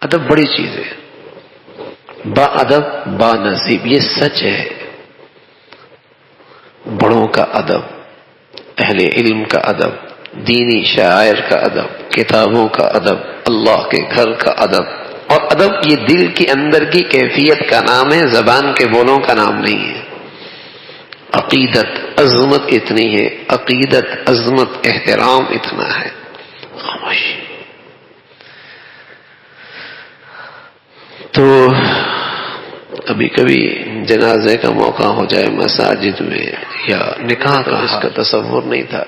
ادب بڑی چیز ہے. با ادب با نصیب، یہ سچ ہے. بڑوں کا ادب، اہل علم کا ادب، دینی شاعر کا ادب، کتابوں کا ادب، اللہ کے گھر کا ادب. اور ادب یہ دل کے اندر کی کیفیت کا نام ہے، زبان کے بولوں کا نام نہیں ہے. عقیدت عظمت اتنی ہے، عقیدت عظمت احترام اتنا ہے. خاموشی. تو کبھی کبھی جنازے کا موقع ہو جائے مساجد میں یا نکاح کا، اس کا تصور نہیں تھا.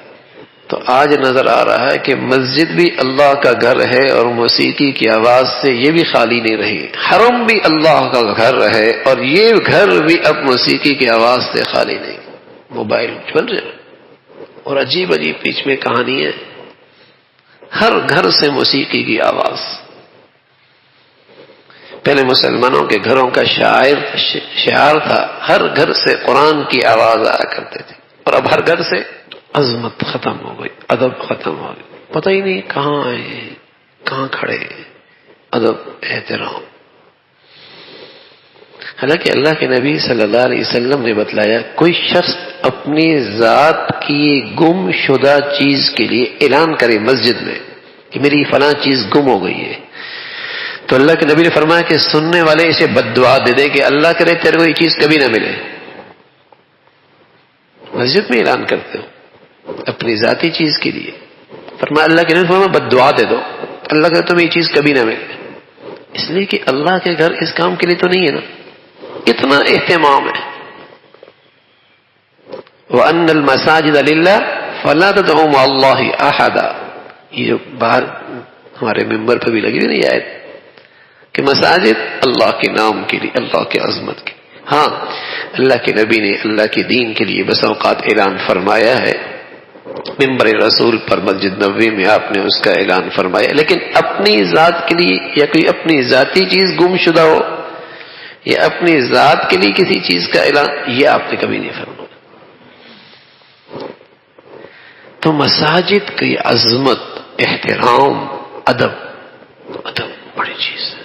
تو آج نظر آ رہا ہے کہ مسجد بھی اللہ کا گھر ہے اور موسیقی کی آواز سے یہ بھی خالی نہیں رہی. حرم بھی اللہ کا گھر ہے اور یہ گھر بھی اب موسیقی کی آواز سے خالی نہیں. موبائل چل رہے اور عجیب عجیب بیچ میں کہانیاں. ہر گھر سے موسیقی کی آواز. پہلے مسلمانوں کے گھروں کا شعار تھا، ہر گھر سے قرآن کی آواز آیا کرتے تھے. اور اب ہر گھر سے عظمت ختم ہو گئی، ادب ختم ہو گئی. پتہ ہی نہیں کہاں آئے، کہاں کھڑے. ادب احترام. حالانکہ اللہ کے نبی صلی اللہ علیہ وسلم نے بتلایا، کوئی شخص اپنی ذات کی گم شدہ چیز کے لیے اعلان کرے مسجد میں کہ میری فلاں چیز گم ہو گئی ہے، تو اللہ کے نبی نے فرمایا کہ سننے والے اسے بد دعا دے دے کہ اللہ کرے تیرے کو یہ چیز کبھی نہ ملے. مسجد میں اعلان کرتے ہو اپنی ذاتی چیز کے لیے. فرمایا اللہ کے نبی فرمایا بد دعا دے دو، اللہ کرے تمہیں یہ چیز کبھی نہ ملے. اس لیے کہ اللہ کے گھر اس کام کے لیے تو نہیں ہے نا. اتنا اہتمام ہے. وَأَنَّ الْمَسَاجِدَ لِلَّهِ فَلَا تَدْعُوا مَعَ اللَّهِ أَحَدًا. یہ جو باہر ہمارے ممبر پہ بھی لگی ہوئی نہیں آیت کہ مساجد اللہ کے نام کے لیے، اللہ کے عظمت کے. ہاں اللہ کے نبی نے اللہ کے دین کے لیے بس اوقات اعلان فرمایا ہے. ممبر رسول پر مسجد نبوی میں آپ نے اس کا اعلان فرمایا، لیکن اپنی ذات کے لیے یا کوئی اپنی ذاتی چیز گم شدہ ہو یا اپنی ذات کے لیے کسی چیز کا اعلان، یہ آپ نے کبھی نہیں فرمایا. تو مساجد کی عظمت، احترام، ادب بڑی چیز ہے.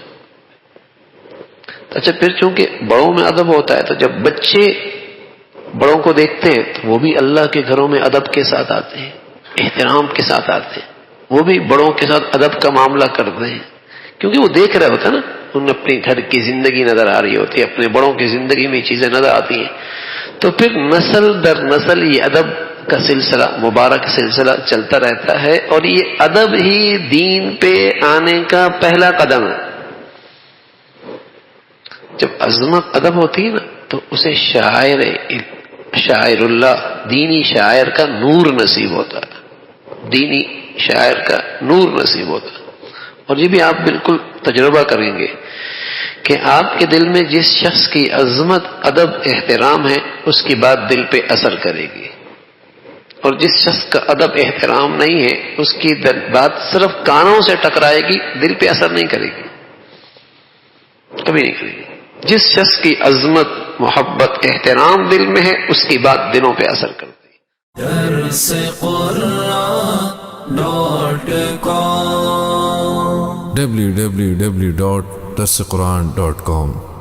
اچھا پھر چونکہ بڑوں میں ادب ہوتا ہے تو جب بچے بڑوں کو دیکھتے ہیں تو وہ بھی اللہ کے گھروں میں ادب کے ساتھ آتے ہیں، احترام کے ساتھ آتے ہیں. وہ بھی بڑوں کے ساتھ ادب کا معاملہ کرتے ہیں کیونکہ وہ دیکھ رہے ہوتا ہے نا، ان اپنے گھر کی زندگی نظر آ رہی ہوتی ہے، اپنے بڑوں کی زندگی میں چیزیں نظر آتی ہیں. تو پھر نسل در نسل یہ ادب کا سلسلہ، مبارک سلسلہ چلتا رہتا ہے. اور یہ ادب ہی دین پہ آنے کا پہلا قدم ہے. جب عظمت ادب ہوتی ہے نا تو اسے شاعر اللہ، دینی شاعر کا نور نصیب ہوتا ہے. دینی شاعر کا نور نصیب ہوتا ہے. اور یہ بھی آپ بالکل تجربہ کریں گے کہ آپ کے دل میں جس شخص کی عظمت، ادب، احترام ہے اس کی بات دل پہ اثر کرے گی. اور جس شخص کا ادب احترام نہیں ہے اس کی بات صرف کانوں سے ٹکرائے گی، دل پہ اثر نہیں کرے گی، کبھی نہیں کرے گی. جس شخص کی عظمت، محبت، احترام دل میں ہے اس کی بات دلوں پہ اثر کرتی ہے. www.darsequran.com